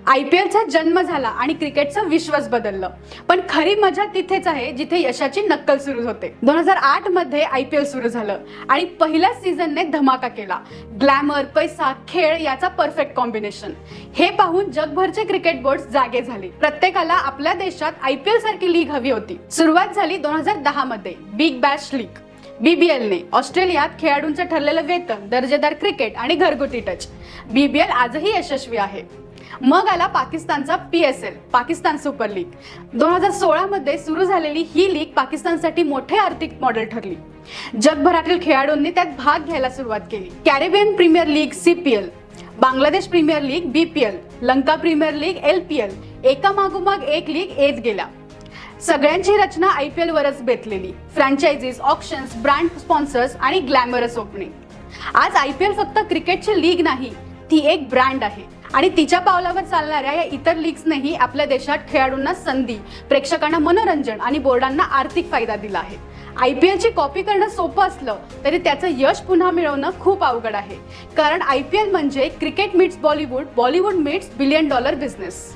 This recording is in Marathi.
IPLचा जन्म झाला आणि क्रिकेटचं विश्वच बदललं. पण खरी मजा तिथेच आहे जिथे यशाची नक्कल सुरू होते. 2008 मध्ये IPL सुरू झालं आणि पहिल्या सीझनने धमाका केला. ग्लॅमर, पैसा, खेळ याचा परफेक्ट कॉम्बिनेशन. हे पाहून जगभरचे क्रिकेट बोर्ड जागे झाले. प्रत्येकाला आपल्या देशात IPL सारखी लीग हवी होती. सुरुवात झाली 2010 मध्ये बिग बॅश लीग. BBLने ऑस्ट्रेलियात खेळाडूंचं ठरलेलं वेतन, दर्जेदार क्रिकेट आणि घरगुती टच. BBL आजही यशस्वी आहे. मग आला पाकिस्तानचा PSL, पाकिस्तान सुपर लीग. 2016 मध्ये सुरू झालेली ही लीग पाकिस्तानसाठी मोठे आर्थिक मॉडेल ठरली. जगभरातील खेळाडूंनी त्यात भाग घ्यायला सुरुवात केली. Caribbean premier league CPL, Bangladesh premier league BPL, Lanka premier league LPL, एका मागोमाग एक लीग येत गेल्या. सगळ्यांची रचना IPL वरच बेतलेली. फ्रँचायझीज, ऑप्शन्स, ब्रँड स्पॉन्सर्स आणि ग्लॅमरस ओपनिंग. आज IPL फक्त क्रिकेटची लीग नाही, ती एक ब्रँड आहे. आणि तिच्या पावलावर चालणाऱ्या या इतर लीग्सनेही आपल्या देशात खेळाडूंना संधी, प्रेक्षकांना मनोरंजन आणि बोर्डांना आर्थिक फायदा दिला आहे. IPLची कॉपी करणं सोपं असलं तरी त्याचं यश पुन्हा मिळवणं खूप अवघड आहे. कारण IPL म्हणजे cricket meats Bollywood, Bollywood meats $1 billion business.